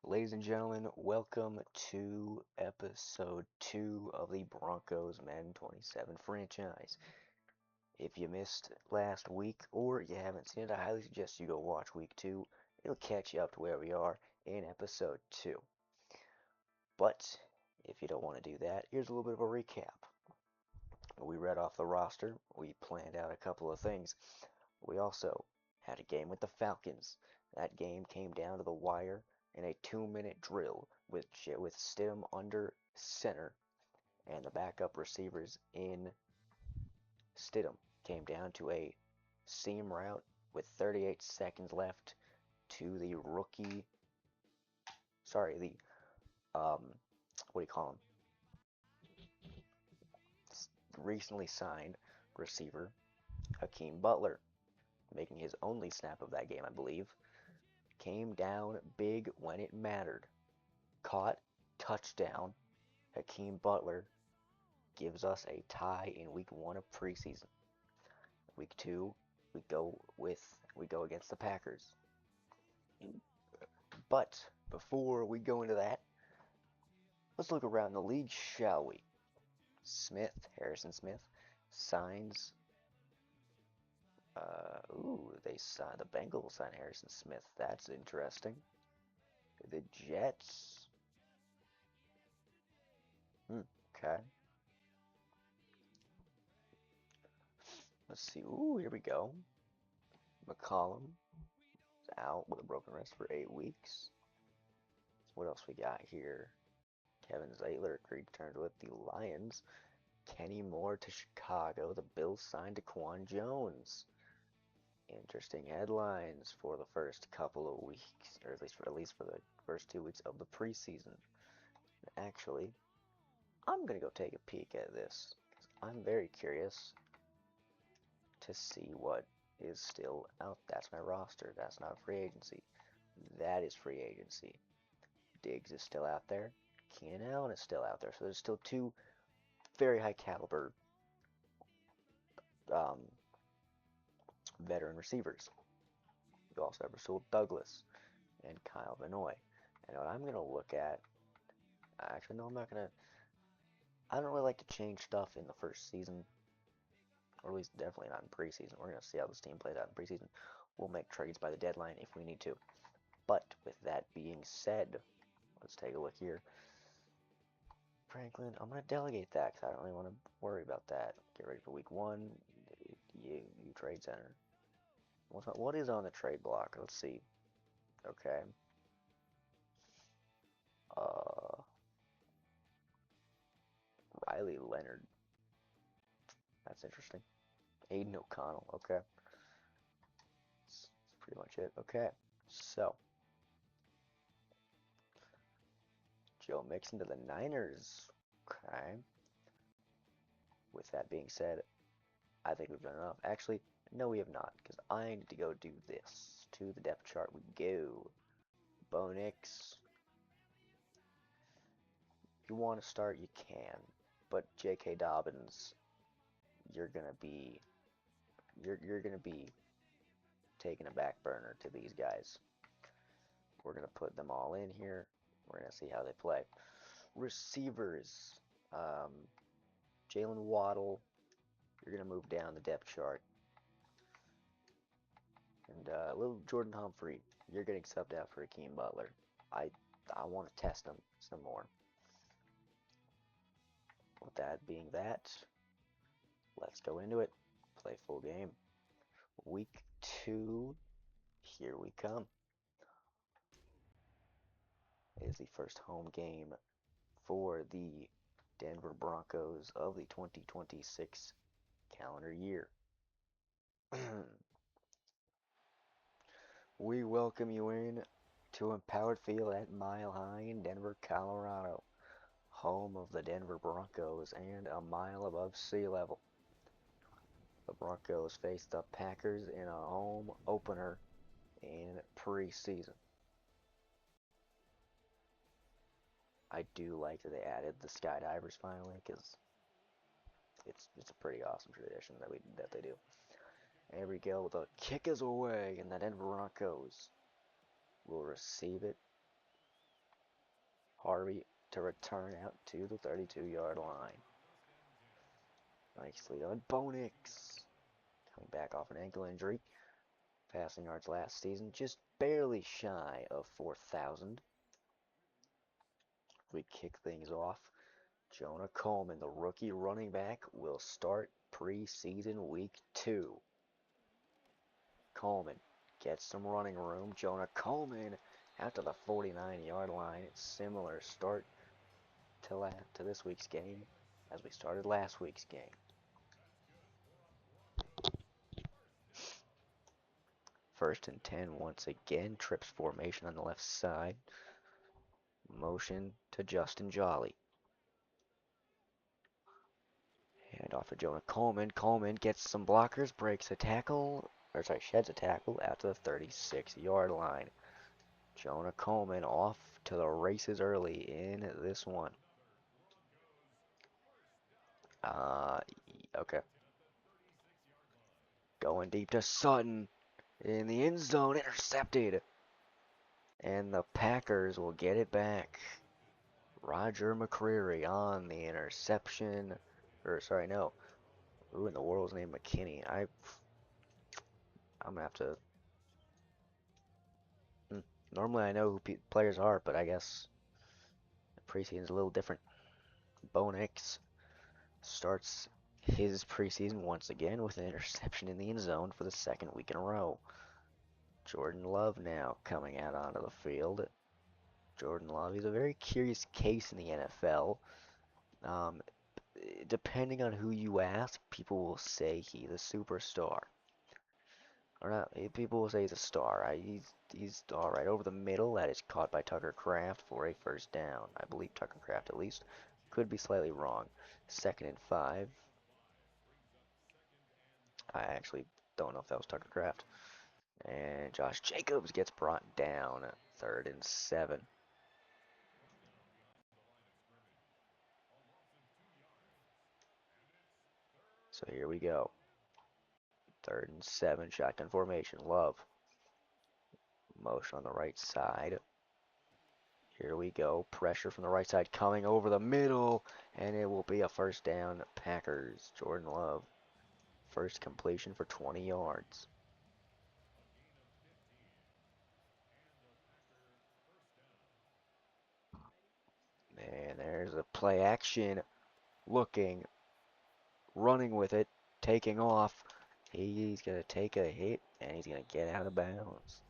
Ladies and gentlemen, welcome to episode 2 of the Broncos Madden 27 franchise. If you missed last week or you haven't seen it, I highly suggest you go watch week 2. It'll catch you up to where we are in episode 2. But if you don't want to do that, here's a little bit of a recap. We read off the roster, we planned out a couple of things. We also had a game with the Falcons. That game came down to the wire in a 2-minute drill with Stidham under center and the backup receivers in Stidham. Came down to a seam route with 38 seconds left to the rookie. Sorry, the what do you call him? Recently signed receiver Hakeem Butler, making his only snap of that game, I believe. Came down big when it mattered. Caught, touchdown. Hakeem Butler gives us a tie in week 1 of preseason. Week 2, we go against the Packers. But before we go into that, let's look around the league, shall we? Harrison Smith, signs. The Bengals signed Harrison Smith. That's interesting. The Jets. Okay. Let's see. Ooh, here we go. McCollum is out with a broken wrist for 8 weeks. What else we got here? Kevin Zeitler agreed to turn with the Lions. Kenny Moore to Chicago. The Bills signed DaQuan Jones. Interesting headlines for the first couple of weeks, or at least for the first 2 weeks of the preseason. Actually, I'm gonna go take a peek at this because I'm very curious to see what is still out. That's my roster. That's not free agency. That is free agency. Diggs is still out there. Keenan Allen is still out there. So there's still 2 very high caliber um, veteran receivers. You also have Rasul Douglas and Kyle Vanoy. And what I'm going to look at, actually, no, I'm not going to, I don't really like to change stuff in the first season, or at least definitely not in preseason. We're going to see how this team plays out in preseason. We'll make trades by the deadline if we need to. But with that being said, let's take a look here. Franklin, I'm going to delegate that because I don't really want to worry about that. Get ready for week 1. You trade center. What is on the trade block? Let's see. Okay. Uh, Riley Leonard. That's interesting. Aiden O'Connell. Okay. That's pretty much it. Okay. So, Joe Mixon to the Niners. Okay. With that being said, I think we've done enough. Actually, no, we have not, because I need to go do this. To the depth chart we go. Bo Nix. If you want to start, you can. But J.K. Dobbins, you're gonna be taking a back burner to these guys. We're gonna put them all in here. We're gonna see how they play. Receivers, Jalen Waddle, you're gonna move down the depth chart, and little Jordan Humphrey, you're getting subbed out for Hakeem Butler. I want to test him some more. With that being that, let's go into it. Play full game. Week 2, here we come. It is the first home game for the Denver Broncos of the 2026 calendar year. We welcome you in to Empowered Field at Mile High in Denver, Colorado, home of the Denver Broncos and a mile above sea level. The Broncos face the Packers in a home opener in preseason. I do like that they added the skydivers finally because it's a pretty awesome tradition that they do. There we go. The kick is away, and the Denver Broncos will receive it Harvey to return out to the 32-yard line. Nicely done. Bo Nix coming back off an ankle injury. Passing yards last season just barely shy of 4,000. We kick things off. Jonah Coleman, the rookie running back, will start preseason week 2. Coleman gets some running room. Jonah Coleman out to the 49-yard line. Similar start to this week's game as we started last week's game. First and 10 once again. Trips formation on the left side. Motion to Justin Jolly. Hand off to Jonah Coleman. Coleman gets some blockers, breaks a tackle, sheds a tackle out to the 36-yard line. Jonah Coleman off to the races early in this one. Okay. Going deep to Sutton in the end zone, intercepted. And the Packers will get it back. Roger McCreary on the interception. No. Who in the world's named McKinney? I'm gonna have to. Normally I know who players are, but I guess the preseason's a little different. Bo Nix starts his preseason once again with an interception in the end zone for the second week in a row. Jordan Love now coming out onto the field. Jordan Love, he's a very curious case in the NFL. Depending on who you ask, people will say he's a superstar. Or not, people will say he's a star. He's all right over the middle. That is caught by Tucker Kraft for a first down. I believe Tucker Kraft at least. Could be slightly wrong. 2nd and 5. I actually don't know if that was Tucker Kraft. And Josh Jacobs gets brought down. 3rd and 7. So here we go. 3rd and 7. Shotgun formation. Love. Motion on the right side. Here we go. Pressure from the right side coming over the middle. And it will be a first down. Packers. Jordan Love. First completion for 20 yards. And there's a play action. Looking. Running with it. Taking off. He's going to take a hit. And he's going to get out of bounds.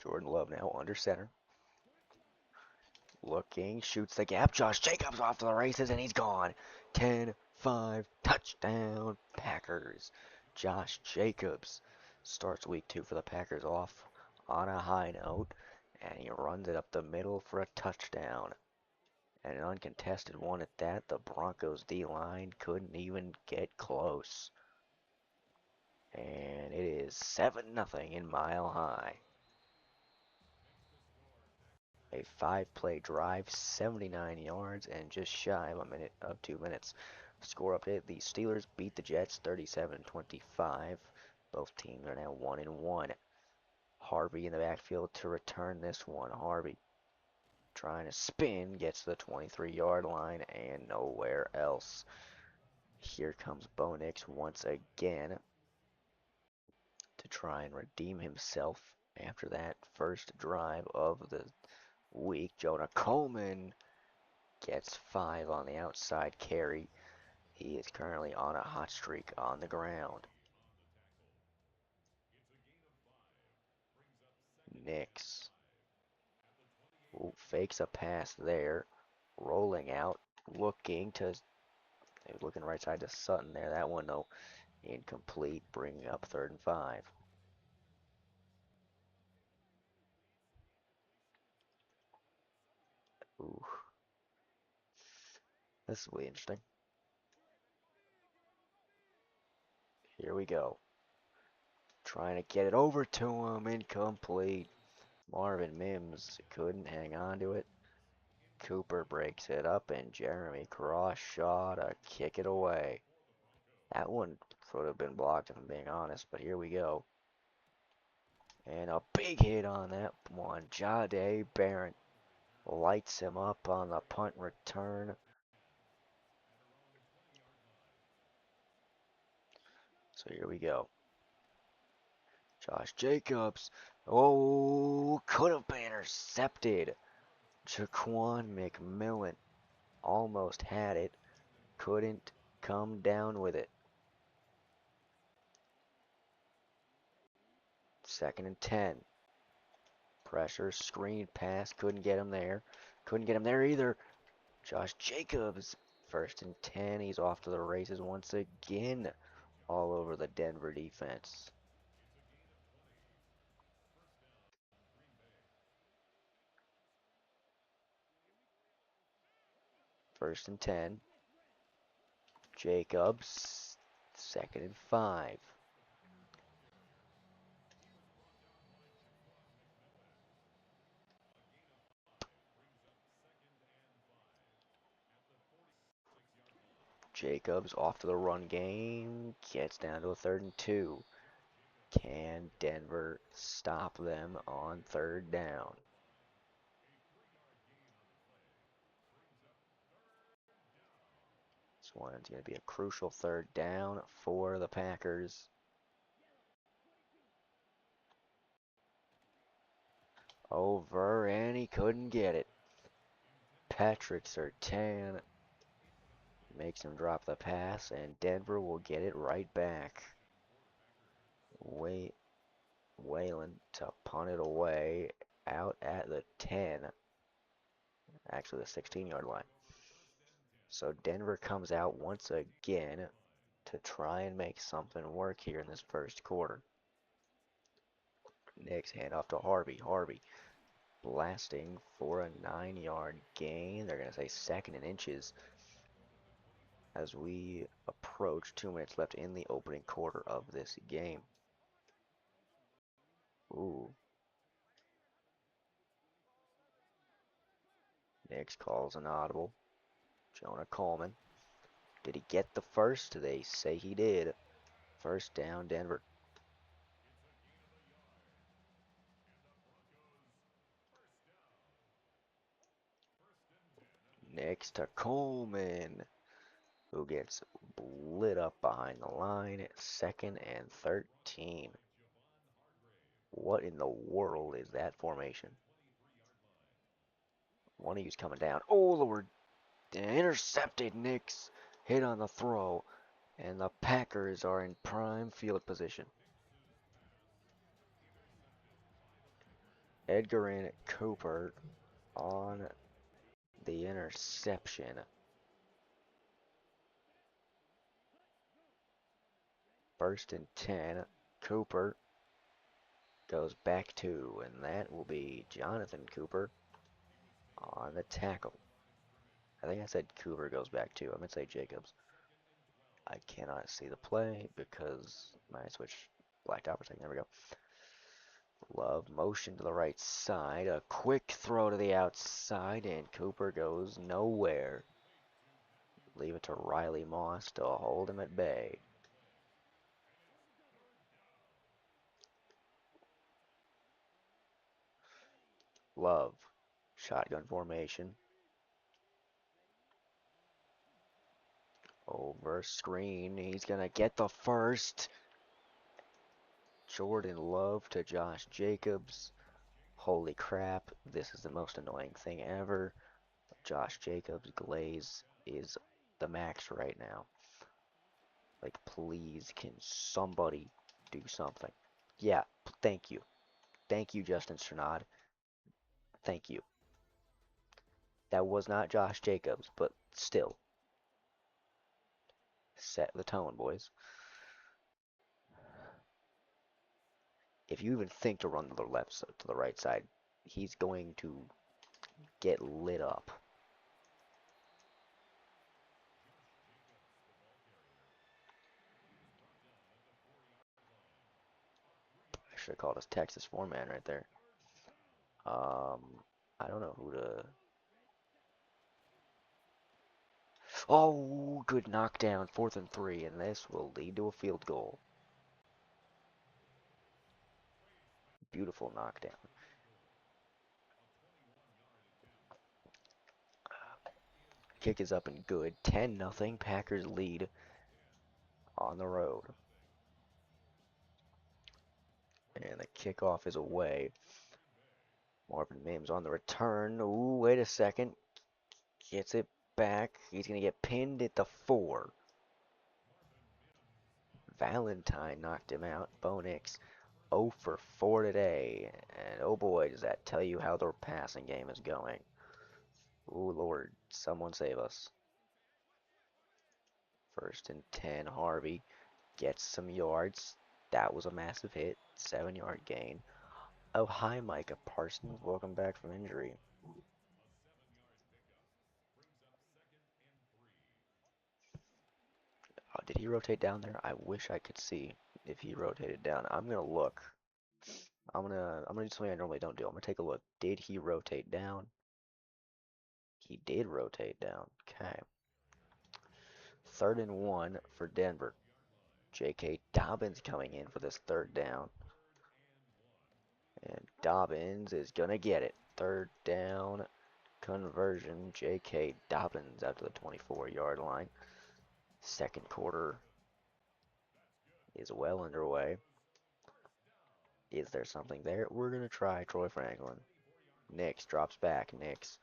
Jordan Love now under center. Looking, shoots the gap. Josh Jacobs off to the races, and he's gone. 10-5, touchdown, Packers. Josh Jacobs starts week 2 for the Packers off on a high note, and he runs it up the middle for a touchdown. And an uncontested one at that. The Broncos D-line couldn't even get close. And it is 7-0 in Mile High. A 5-play drive, 79 yards, and just shy of 2 minutes. Score update: the Steelers beat the Jets 37-25. Both teams are now 1-1. Harvey in the backfield to return this one. Harvey trying to spin, gets to the 23-yard line and nowhere else. Here comes Bo Nix once again to try and redeem himself after that first drive of the week. Jonah Coleman gets 5 on the outside carry. He is currently on a hot streak on the ground. Nix. Ooh, fakes a pass there. Rolling out. Looking right side to Sutton there. That one, though, incomplete. Bringing up 3rd and 5. Ooh. This will be interesting. Here we go. Trying to get it over to him. Incomplete. Marvin Mims couldn't hang on to it. Cooper breaks it up, and Jeremy Crawshaw to kick it away. That one would have been blocked if I'm being honest, but here we go. And a big hit on that one. Jahdae Barron lights him up on the punt return. So here we go. Josh Jacobs. Oh, could have been intercepted. Jaquan McMillan almost had it. Couldn't come down with it. 2nd and 10. Pressure, screen pass. Couldn't get him there. Couldn't get him there either. Josh Jacobs. 1st and 10. He's off to the races once again. All over the Denver defense. First and 10. Jacobs. 2nd and 5. Jacobs off to the run game. Gets down to a 3rd and 2. Can Denver stop them on 3rd down? This one's going to be a crucial 3rd down for the Packers. Over, and he couldn't get it. Patrick Surtain makes him drop the pass, and Denver will get it right back. Whalen to punt it away out at the 10. Actually, the 16-yard line. So Denver comes out once again to try and make something work here in this 1st quarter. Next handoff to Harvey. Harvey blasting for a 9-yard gain. They're going to say 2nd and inches as we approach 2 minutes left in the opening quarter of this game. Ooh. Nix calls an audible. Jonah Coleman. Did he get the first? They say he did. 1st down, Denver. Next to Coleman, who gets lit up behind the line. 2nd and 13. What in the world is that formation? One of you's coming down. Oh, Lord. Intercepted. Nix hit on the throw. And the Packers are in prime field position. Edgar and Cooper on the interception. 1st and 10. Cooper goes back 2, and that will be Jonathan Cooper on the tackle. I think I said Cooper goes back 2. I meant to say Jacobs. I cannot see the play because my switch blacked out for a second. There we go. Love motion to the right side. A quick throw to the outside, and Cooper goes nowhere. Leave it to Riley Moss to hold him at bay. Love. Shotgun formation. Over screen. He's going to get the first. Jordan Love to Josh Jacobs. Holy crap. This is the most annoying thing ever. Josh Jacobs' glaze is the max right now. Like, please, can somebody do something? Yeah, thank you. Thank you, Justin Strnad. Thank you. That was not Josh Jacobs, but still. Set the tone, boys. If you even think to run to the left side, to the right side, he's going to get lit up. I should have called us Texas foreman right there. I don't know who to... Oh, good knockdown. 4th and 3, and this will lead to a field goal. Beautiful knockdown. Kick is up and good. 10-0. Packers lead on the road. And the kickoff is away. Marvin Mims on the return. Ooh, wait a second. Gets it back. He's going to get pinned at the 4. Valentine knocked him out. Bo Nix 0 for 4 today. And oh boy, does that tell you how the passing game is going. Ooh, Lord, someone save us. 1st and 10. Harvey gets some yards. That was a massive hit. 7-yard gain. Oh, hi, Micah Parsons. Welcome back from injury. Did he rotate down there? I wish I could see if he rotated down. I'm gonna look. I'm gonna do something I normally don't do. I'm gonna take a look. Did he rotate down? He did rotate down. Okay. 3rd and 1 for Denver. J.K. Dobbins coming in for this 3rd down. And Dobbins is gonna get it. 3rd down conversion. J.K. Dobbins out to the 24-yard line. 2nd quarter is well underway. Is there something there? We're gonna try Troy Franklin. Nix drops back. Nix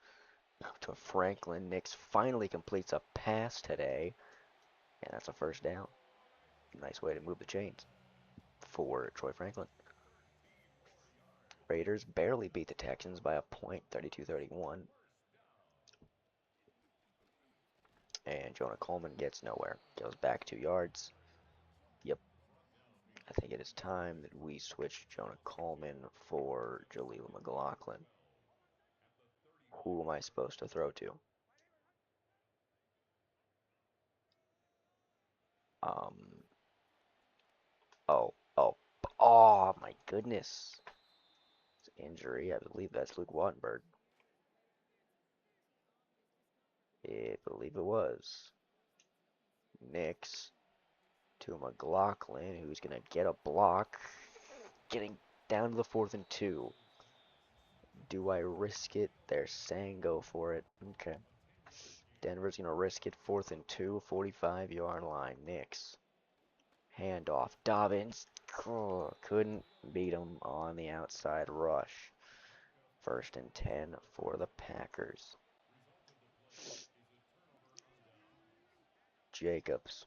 to Franklin. Nix finally completes a pass today. And that's a 1st down. Nice way to move the chains for Troy Franklin. Raiders barely beat the Texans by a point, 32-31. And Jonah Coleman gets nowhere. Goes back 2 yards. Yep. I think it is time that we switch Jonah Coleman for Jaleel McLaughlin. Who am I supposed to throw to? Um. Oh, my goodness. Injury. I believe that's Luke Wattenberg. I believe it was. Nix to McLaughlin, who's going to get a block. Getting down to the 4th and 2. Do I risk it? They're saying go for it. Okay. Denver's going to risk it. 4th and 2, 45-yard line. Nix. Handoff. Dobbins. Oh, couldn't beat him on the outside rush. 1st and 10 for the Packers. Jacobs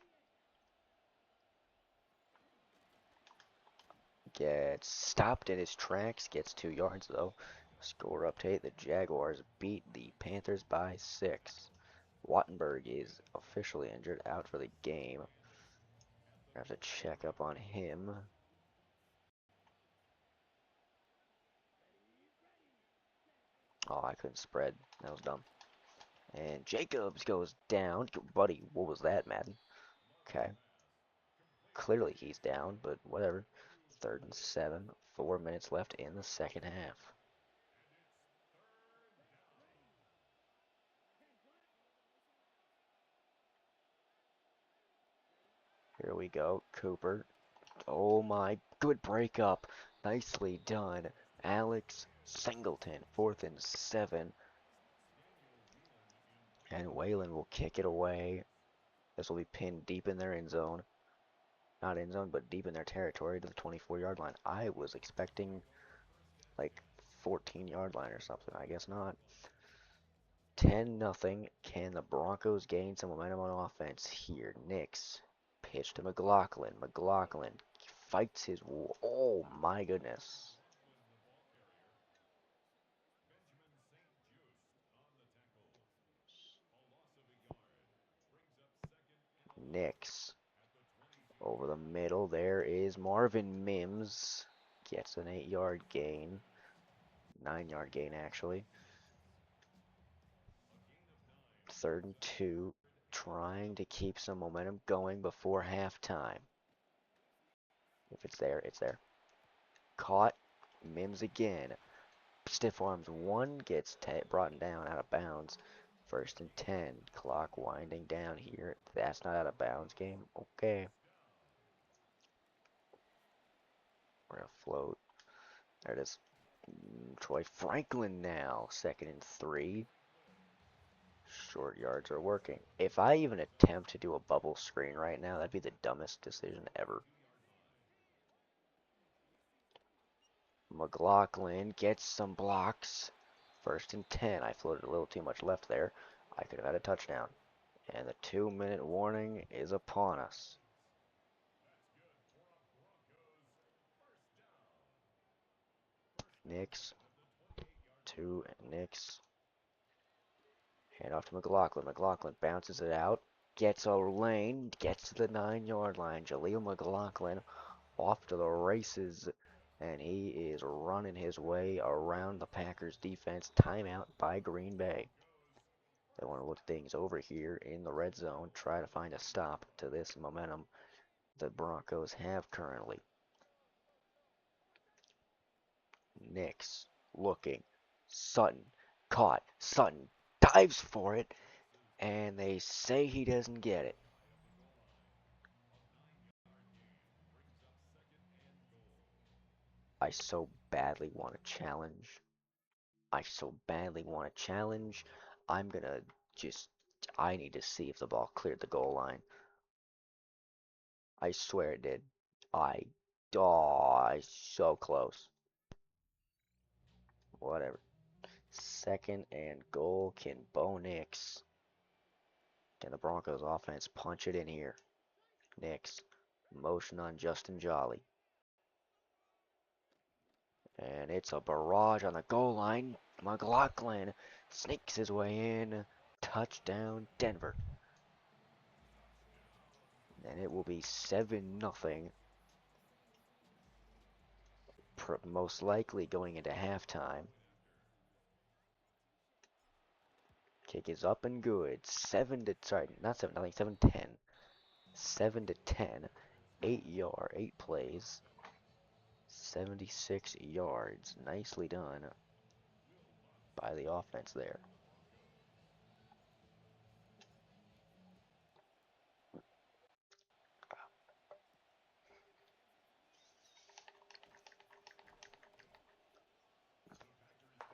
gets stopped in his tracks. Gets 2 yards, though. Score update. The Jaguars beat the Panthers by 6. Wattenberg is officially injured, out for the game. I have to check up on him. Oh, I couldn't spread. That was dumb. And Jacobs goes down. Buddy, what was that, Madden? Okay. Clearly he's down, but whatever. 3rd and 7. 4 minutes left in the 2nd half. Here we go. Cooper. Oh my, good breakup. Nicely done. Alex Singleton. 4th and 7. And Waylon will kick it away. This will be pinned deep in their end zone. Not end zone, but deep in their territory to the 24-yard line. I was expecting like 14-yard line or something. I guess not. 10-0. Can the Broncos gain some momentum on offense here? Nix. Pitch to McLaughlin. McLaughlin fights his war. Oh my goodness. Nix. Over the middle, there is Marvin Mims. Gets an 8-yard gain. 9-yard gain, actually. 3rd and 2. Trying to keep some momentum going before halftime. If it's there, it's there. Caught. Mims again. Stiff arms one. Gets brought down out of bounds. First and 10. Clock winding down here. That's not out of bounds game. Okay. We're going to float. There it is. Troy Franklin now. 2nd and 3. Short yards are working. If I even attempt to do a bubble screen right now, that'd be the dumbest decision ever. McLaughlin gets some blocks. First and 10. I floated a little too much left there. I could have had a touchdown. And the 2-minute warning is upon us. Nix. Nix. Hand off to McLaughlin. McLaughlin bounces it out. Gets a lane. Gets to the 9-yard line. Jaleel McLaughlin off to the races. And he is running his way around the Packers defense. Timeout by Green Bay. They want to look things over here in the red zone. Try to find a stop to this momentum the Broncos have currently. Nix looking. Sutton caught. Sutton dives for it. And they say he doesn't get it. I so badly want to challenge. I'm gonna just, I need to see if the ball cleared the goal line. I swear it did. I so close. Whatever. 2nd and goal. Can Bo Nix. Can the Broncos offense punch it in here? Nix. Motion on Justin Jolly. And it's a barrage on the goal line. McLaughlin sneaks his way in. Touchdown, Denver. And it will be 7-0. Most likely going into halftime. Kick is up and good. 7-10. 7-10. 8 plays. 76 yards. Nicely done by the offense there.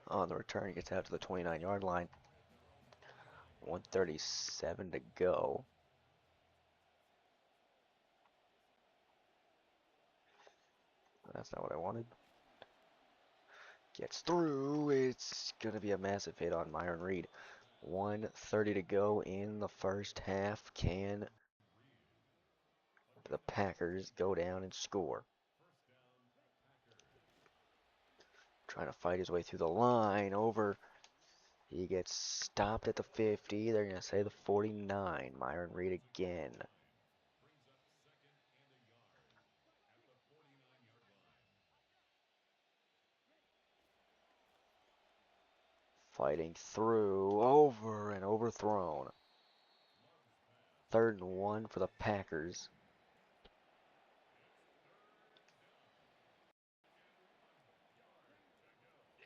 On the return, he gets out to the 29-yard line. 1:37 to go. That's not what I wanted. Gets through. It's going to be a massive hit on Myron Reed. 1:30 to go in the first half. Can the Packers go down and score? Trying to fight his way through the line. Over. He gets stopped at the 50. They're going to say the 49. Myron Reed again. Fighting through. Over and overthrown. 3rd and 1 for the Packers.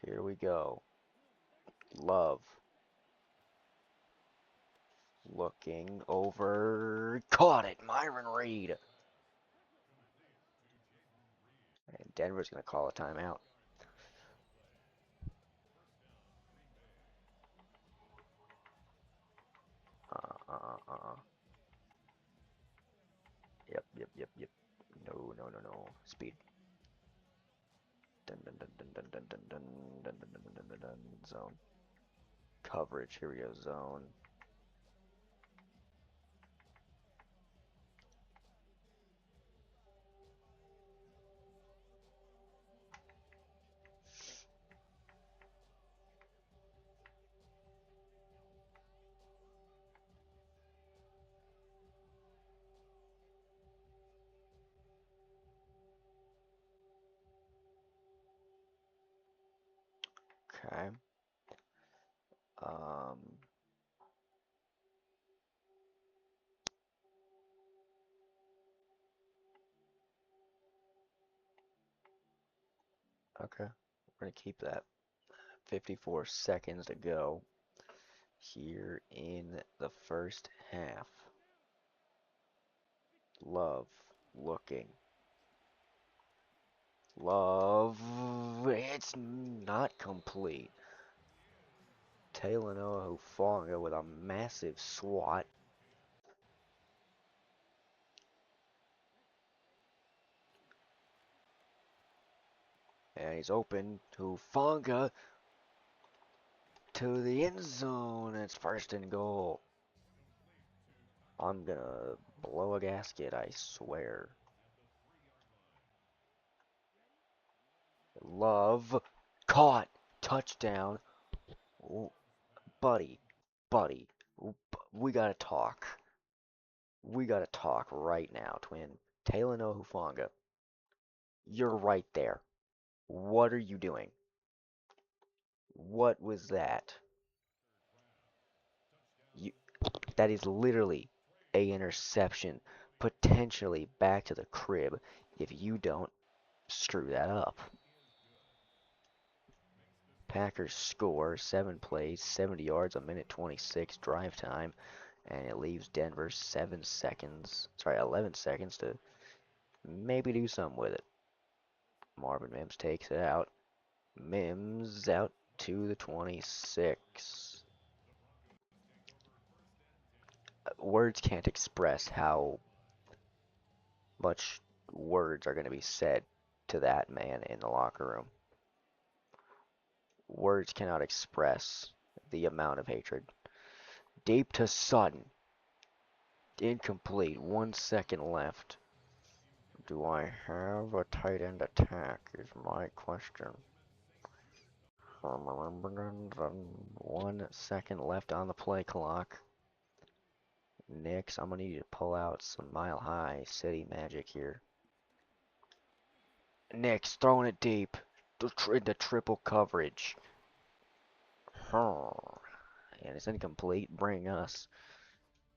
Here we go. Love. Looking over. Caught it. Myron Reed. And Denver's going to call a timeout. Yep. No. Speed. Dun dun dun dun dun dun dun dun dun dun dun dun dun dun. Zone. Coverage. Here we go. Zone. Okay. Okay. We're going to keep that. 54 seconds to go. here in the first half. Love looking. Love, it's not complete. Talanoa Hufanga with a massive swat. And he's open. Hufanga to the end zone. It's first and goal. I'm gonna blow a gasket, I swear. Love. Caught. Touchdown. Ooh, buddy. Buddy. We gotta talk. We gotta talk right now, twin. Talanoa Hufanga. You're right there. What are you doing? What was that? You, that is literally a interception, potentially back to the crib if you don't screw that up. Packers score 7 plays, 70 yards, a minute 26 drive time, and it leaves Denver 11 seconds to maybe do something with it. Marvin Mims takes it out. Mims out to the 26. Words can't express how much words are going to be said to that man in the locker room. Words cannot express the amount of hatred. Deep to Sutton. Incomplete. 1 second left. Do I have a tight end attack is my question. 1 second left on the play clock. Knicks, I'm going to need to pull out some Mile High City magic here. Knicks throwing it deep. Into triple coverage. And it's incomplete, bringing us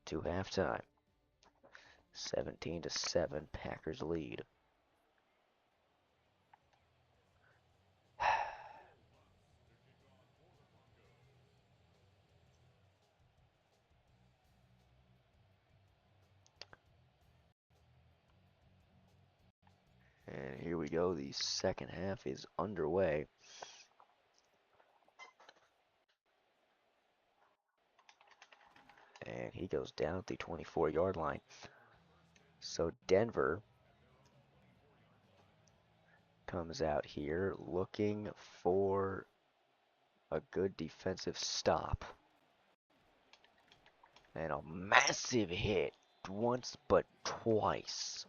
to halftime. 17-7, Packers lead. And here we go, the second half is underway. And he goes down at the 24-yard line. So Denver comes out here looking for a good defensive stop. And a massive hit, once but twice.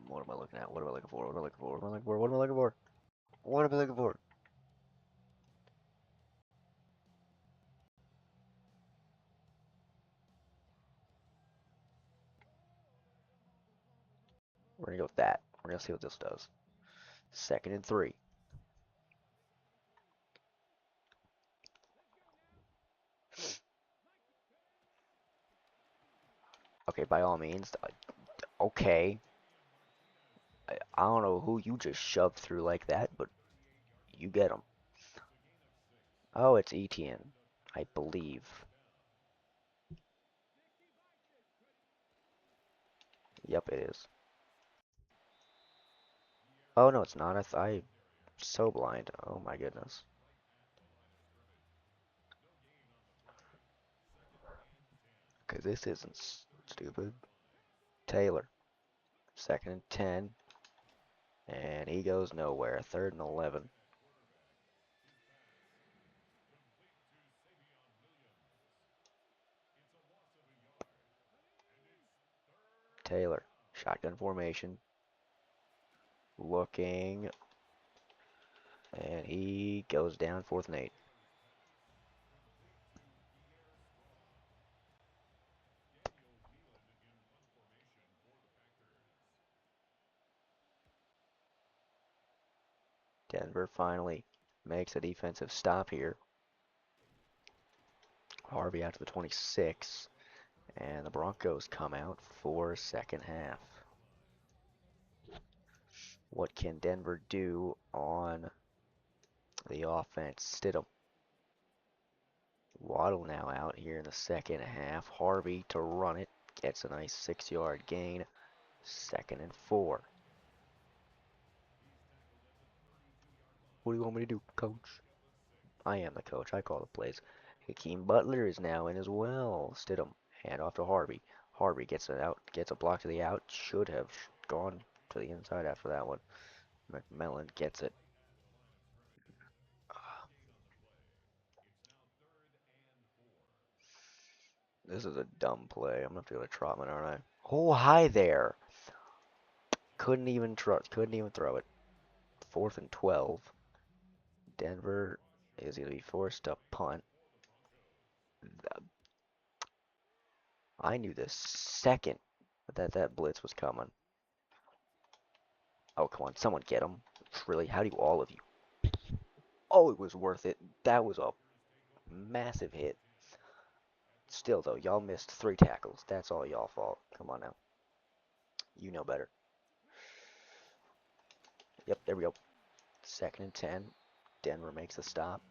What am I looking at? What am I looking for? What am I looking for? What am I looking for? What am I looking for? What am I looking for? We're gonna go with that. We're gonna see what this does. 2nd and 3. Okay, by all means. Okay. I don't know who you just shoved through like that, but you get him. Oh, it's Etienne, I believe. Yep, it is. Oh, no, it's not. I'm so blind. Oh, my goodness. Because this isn't stupid. Taylor. 2nd and 10. And he goes nowhere. 3rd and 11. Taylor. Shotgun formation. Looking. And he goes down 4th and 8. Denver finally makes a defensive stop here. Harvey out to the 26. And the Broncos come out for second half. What can Denver do on the offense? Stidham. Waddle now out here in the second half. Harvey to run it. Gets a nice 6-yard gain. 2nd and 4. What do you want me to do, coach? I am the coach. I call the plays. Hakeem Butler is now in as well. Stidham. Hand off to Harvey. Harvey gets it out. Gets a block to the out. Should have gone to the inside after that one. McMillan gets it. This is a dumb play. I'm gonna have to go to Trotman, aren't I? Oh, hi there. Couldn't even throw it. 4th and 12. Denver is gonna be forced to punt. I knew the second that blitz was coming. Oh, come on, someone get him. Really, how do all of you? Oh, it was worth it. That was a massive hit. Still, though, y'all missed 3 tackles. That's all y'all fault. Come on now. You know better. Yep, there we go. 2nd and 10. Denver makes a stop.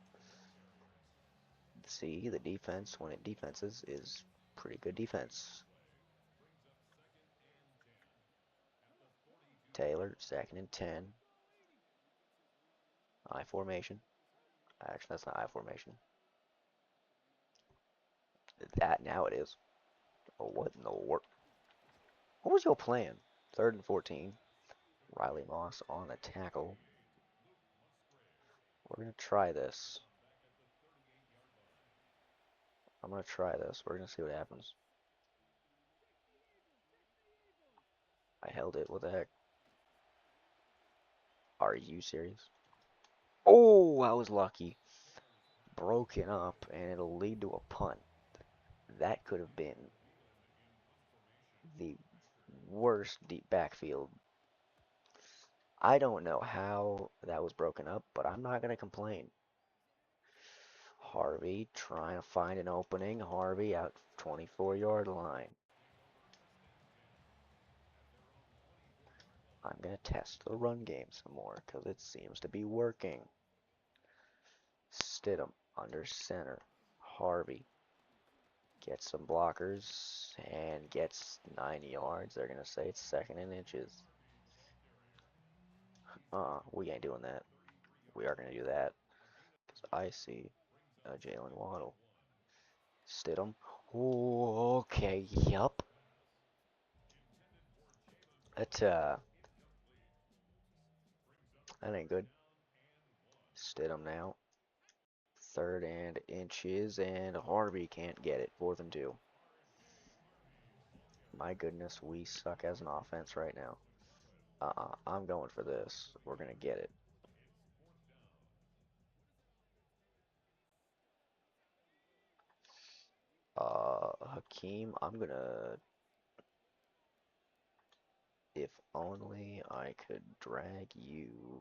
See, the defense, when it defenses, is pretty good defense. Taylor, 2nd and 10. I formation. Actually, that's not I formation. That now it is. Oh, what in the world? What was your plan? 3rd and 14. Riley Moss on the tackle. We're going to try this. I'm going to try this. We're going to see what happens. I held it. What the heck? Are you serious? Oh, I was lucky. Broken up, and it'll lead to a punt. That could have been the worst deep backfield. I don't know how that was broken up, but I'm not going to complain. Harvey trying to find an opening. Harvey out 24-yard line. I'm going to test the run game some more because it seems to be working. Stidham under center. Harvey gets some blockers and gets 9 yards. They're going to say it's 2nd and inches. We ain't doing that. We are going to do that because I see Jalen Waddle. Stidham. Oh, okay, yup. That ain't good. Stidham now. 3rd and inches, and Harvey can't get it. 4th and 2. My goodness, we suck as an offense right now. I'm going for this. We're going to get it. Hakeem, I'm going to... If only I could drag you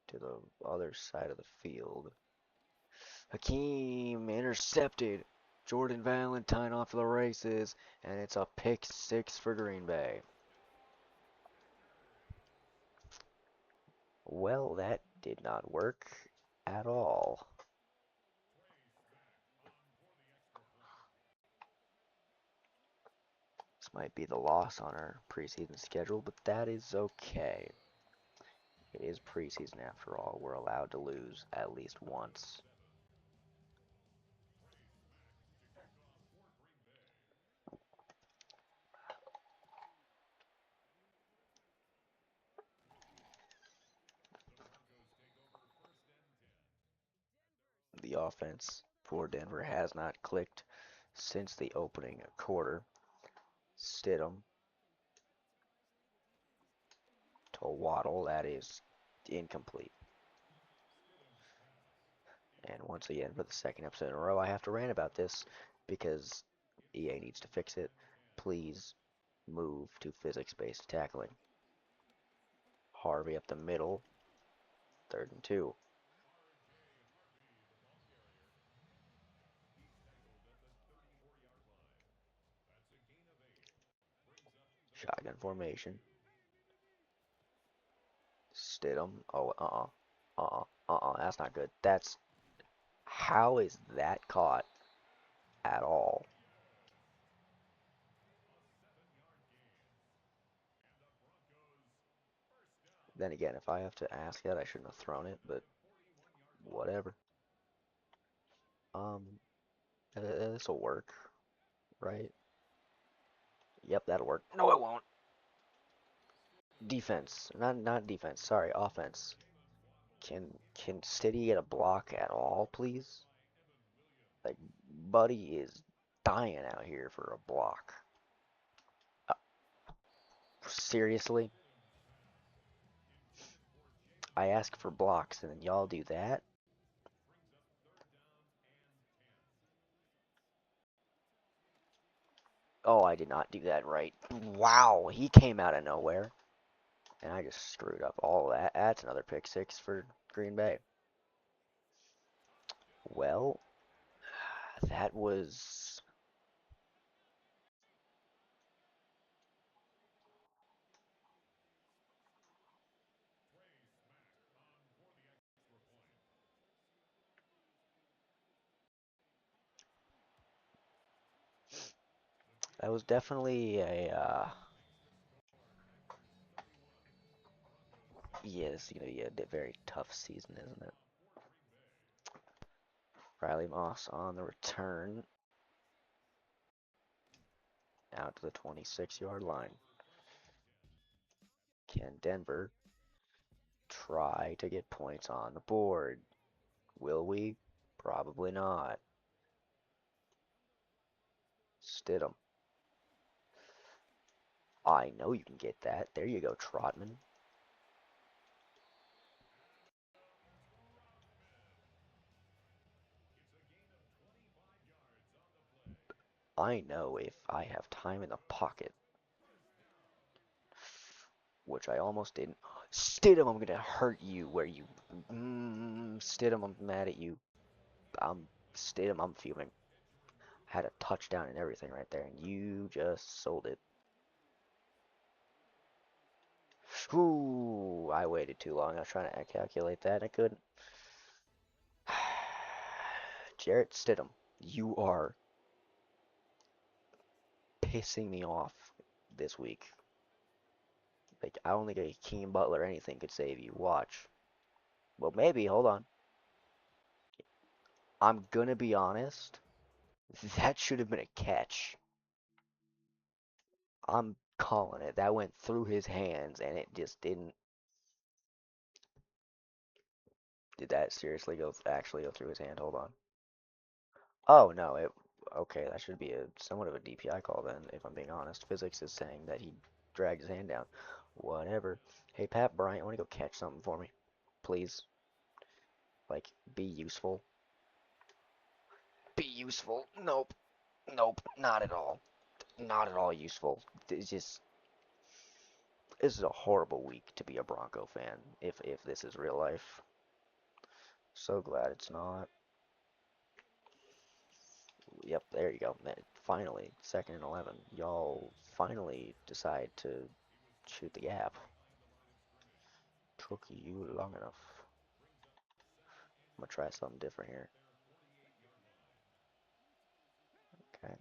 to the other side of the field. Hakeem intercepted. Jordan Valentine off to the races, and it's a pick 6 for Green Bay. Well, that did not work at all. This might be the loss on our preseason schedule, but that is okay. It is preseason after all. We're allowed to lose at least once. The offense for Denver has not clicked since the opening quarter. Stidham to Waddle. That is incomplete. And once again, for the 2nd episode in a row, I have to rant about this because EA needs to fix it. Please move to physics-based tackling. Harvey up the middle. 3rd and 2. Shotgun formation. Stidham. Oh, that's not good. How is that caught at all? Then again, if I have to ask that, I shouldn't have thrown it, but whatever. Um, this'll work, right? Yep, that'll work. No, it won't. Defense, not defense. Sorry, offense. Can City get a block at all, please? Like, Buddy is dying out here for a block. Uh, Seriously? I ask for blocks and then y'all do that? Oh, I did not do that right. Wow, he came out of nowhere. And I just screwed up all of that. That's another pick six for Green Bay. Well, that was... That was definitely a, yeah, it's gonna be a very tough season, isn't it? Riley Moss on the return. Out to the 26-yard line. Can Denver try to get points on the board? Will we? Probably not. Stidham. I know you can get that. There you go, Trotman. I know if I have time in the pocket, which I almost didn't. Stidham, I'm gonna hurt you where you. Stidham, I'm mad at you. Stidham, I'm fuming. Had a touchdown and everything right there, and you just sold it. Ooh, I waited too long. I was trying to calculate that. I couldn't. Jarrett Stidham, you are pissing me off this week. Like, I don't think a Keem Butler or anything could save you. Watch. Well, maybe. Hold on. I'm gonna be honest. That should have been a catch. I'm calling it. That went through his hands, and it just didn't. Did that seriously actually go through his hand? Hold on. Oh no, it. Okay, that should be a somewhat of a DPI call then, if I'm being honest. Physics is saying that he dragged his hand down. Whatever. Hey, Pat Bryant, want to go catch something for me? Please. Like, be useful. Be useful. Nope. Nope. Not at all. Not at all useful. It's just... This is a horrible week to be a Bronco fan, if this is real life. So glad it's not. Yep, there you go. Finally, 2nd and 11. Y'all finally decide to shoot the gap. Took you long enough. I'm gonna try something different here. Okay.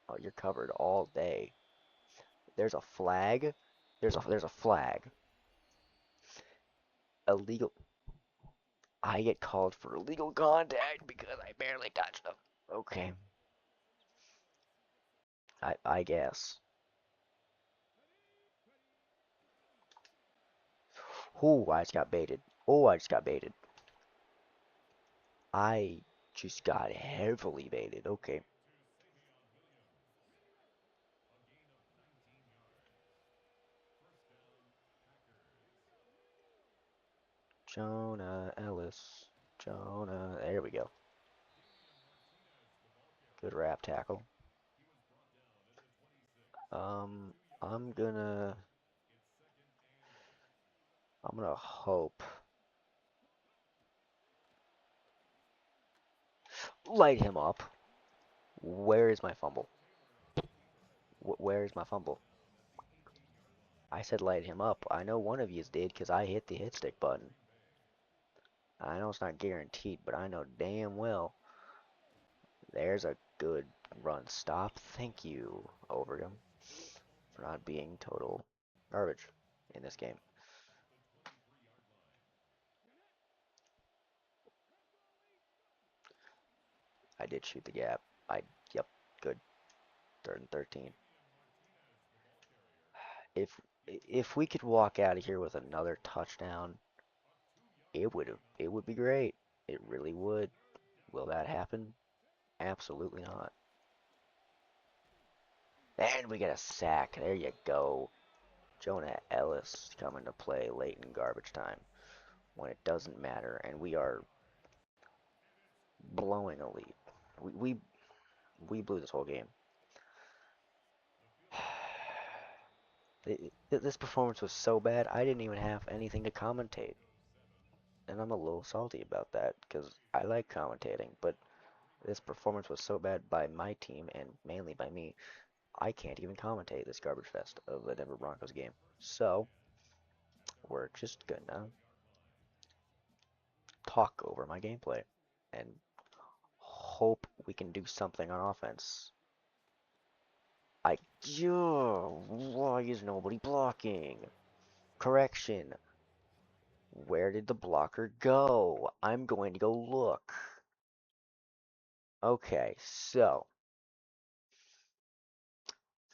Oh, you're covered all day. There's a flag. There's a flag. Illegal. I get called for illegal contact because I barely touched them. Okay. I guess. Oh, I just got baited. Oh, I just got baited. I just got heavily baited. Okay. Jonah Ellis. Jonah. There we go. Good wrap tackle. Um, I'm gonna... I'm gonna hope. Light him up. Where is my fumble? Where is my fumble? I said light him up. I know one of yous did because I hit the hit stick button. I know it's not guaranteed, but I know damn well. There's a good run stop. Thank you, Overgum, for not being total garbage in this game. I did shoot the gap. Yep, good. 3rd and 13. If if we could walk out of here with another touchdown, it would be great. It really would. Will that happen? Absolutely not. And we get a sack. There you go. Jonah Ellis coming to play late in garbage time when it doesn't matter, and we are blowing a lead. We blew this whole game. This performance was so bad, I didn't even have anything to commentate. And I'm a little salty about that, because I like commentating, but this performance was so bad by my team, and mainly by me, I can't even commentate this garbage fest of the Denver Broncos game. So, we're just gonna talk over my gameplay, and hope we can do something on offense. Why is nobody blocking? Correction. Where did the blocker go? I'm going to go look. Okay, so.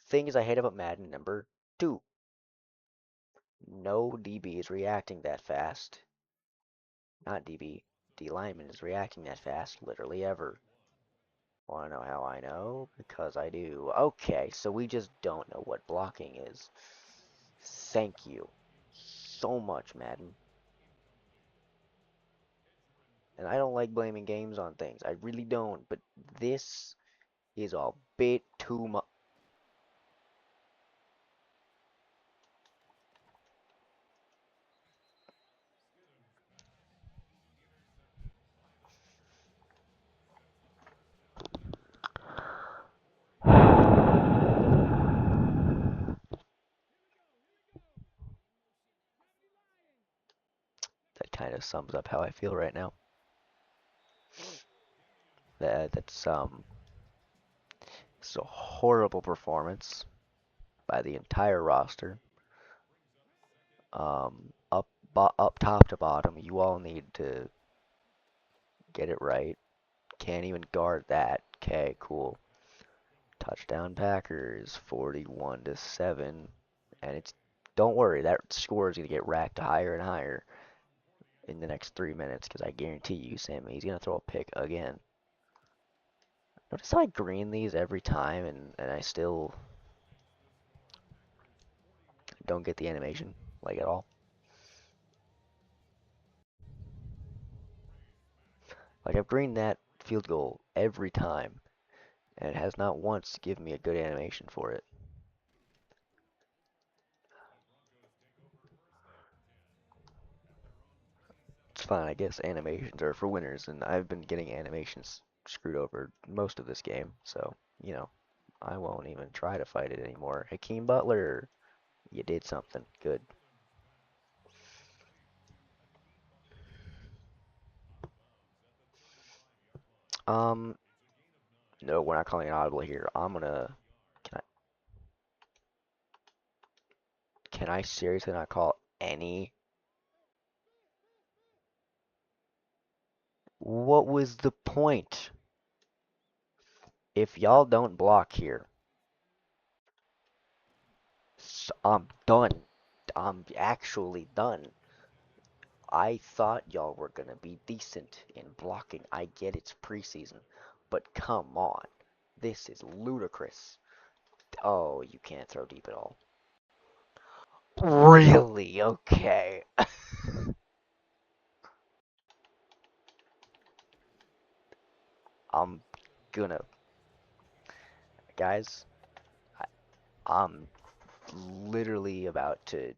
Things I hate about Madden number 2. No DB is reacting that fast. Not DB. D lineman is reacting that fast, literally ever. Wanna know how I know? Because I do. Okay, so we just don't know what blocking is. Thank you so much, Madden. And I don't like blaming games on things. I really don't. But this is a bit too much. That kind of sums up how I feel right now. It's a horrible performance by the entire roster. Up top to bottom, you all need to get it right. Can't even guard that. Okay, cool. Touchdown Packers, 41-7, and it's don't worry, that score is gonna get racked higher and higher in the next 3 minutes because I guarantee you, Sammy, he's gonna throw a pick again. Notice how I green these every time, and I still don't get the animation like at all. Like I've greened that field goal every time, and it has not once given me a good animation for it. It's fine, I guess animations are for winners, and I've been getting animations screwed over most of this game, so, I won't even try to fight it anymore. Hakeem Butler, you did something good. Um, no, we're not calling an audible here. Can can I seriously not call any? What was the point? If y'all don't block here, I'm done. I'm actually done. I thought y'all were gonna be decent in blocking. I get it's preseason, but come on. This is ludicrous. Oh, you can't throw deep at all. Really? Okay. I'm gonna, guys, I, I'm literally about to.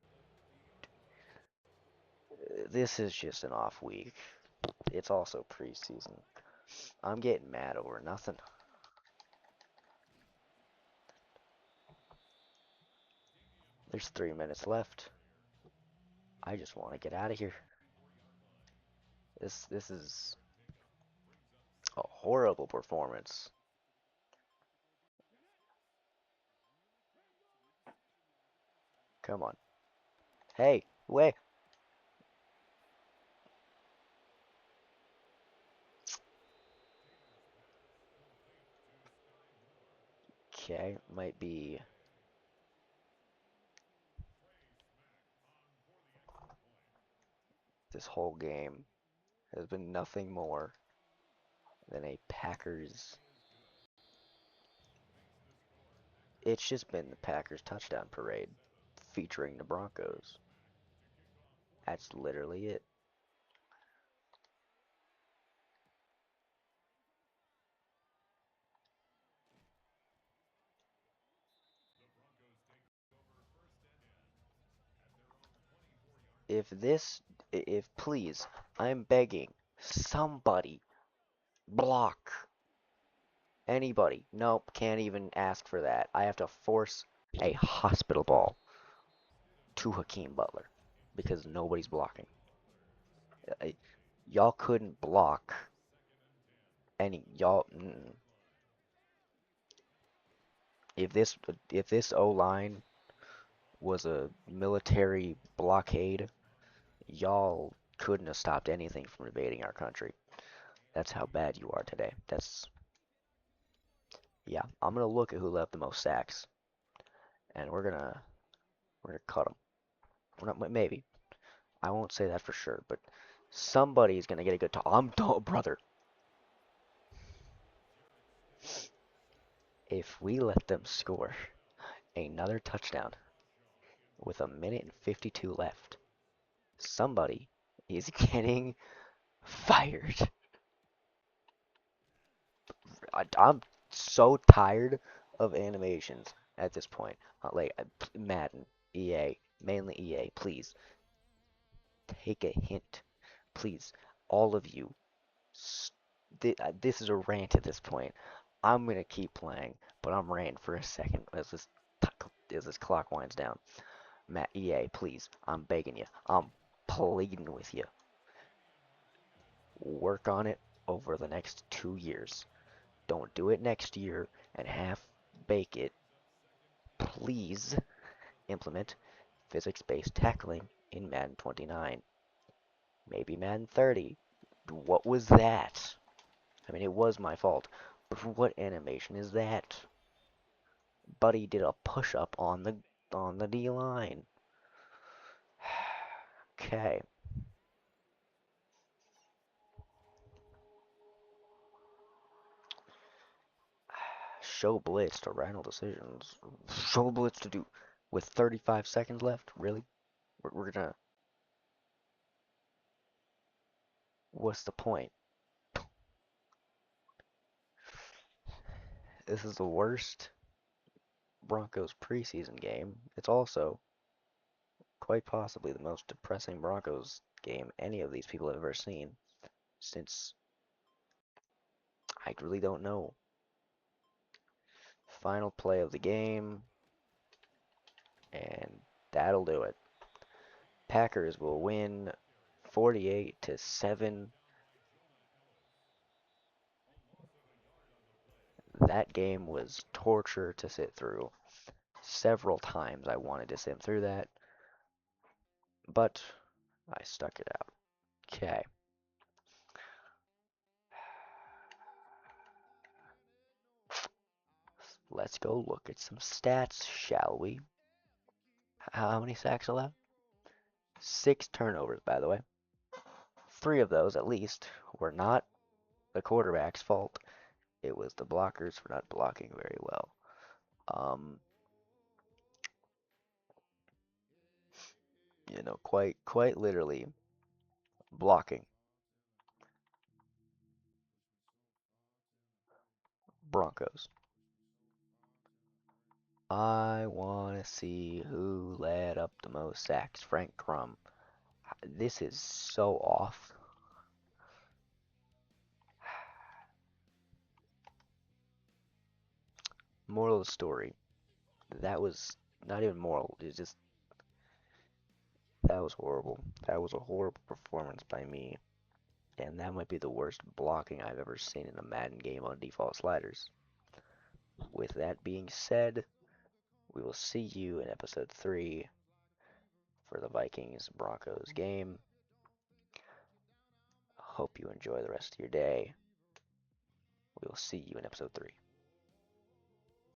This is just an off week. It's also preseason. I'm getting mad over nothing. There's 3 minutes left. I just want to get out of here. This is a horrible performance. Come on. Hey, wait. Okay, might be this whole game has been nothing more than a Packers. It's just been the Packers touchdown parade featuring the Broncos. That's literally it. If please, I'm begging, somebody block anybody. Nope, can't even ask for that. I have to force a hospital ball to Hakeem Butler because nobody's blocking. Y'all couldn't block any y'all. If this O line was a military blockade, y'all couldn't have stopped anything from invading our country. That's how bad you are today. Yeah. I'm gonna look at who left the most sacks, and we're gonna cut them. Maybe I won't say that for sure, but somebody's gonna get a good talk. I'm done, brother. If we let them score another touchdown with 1:52 left, somebody is getting fired. I'm so tired of animations at this point. Like Madden, EA, mainly EA, please take a hint. Please, all of you. This is a rant at this point. I'm gonna keep playing, but I'm ranting for a second as this clock winds down. Matt, EA, please, I'm begging you. I'm pleading with you. Work on it over the next 2 years. Don't do it next year and half bake it. Please implement physics-based tackling in Madden 29. Maybe Madden 30. What was that? I mean, it was my fault. But what animation is that? Buddy did a push-up on the D line. Okay. Show blitz to Randall decisions. Show blitz to do with 35 seconds left. Really? We're gonna. What's the point? This is the worst Broncos preseason game. It's also quite possibly the most depressing Broncos game any of these people have ever seen since I really don't know. Final play of the game, and that'll do it. Packers will win 48-7. That game was torture to sit through. Several times I wanted to sit through that, but I stuck it out. Okay. Let's go look at some stats, shall we? How many sacks allowed? 6 turnovers, by the way. 3 of those, at least, were not the quarterback's fault. It was the blockers for not blocking very well. Quite literally blocking. Broncos. I want to see who led up the most sacks. Frank Crum. This is so off. Moral of the story. That was not even moral. It's just that was horrible. That was a horrible performance by me, and that might be the worst blocking I've ever seen in a Madden game on default sliders. With that being said, we will see you in episode 3 for the Vikings Broncos game. Hope you enjoy the rest of your day. We will see you in episode 3.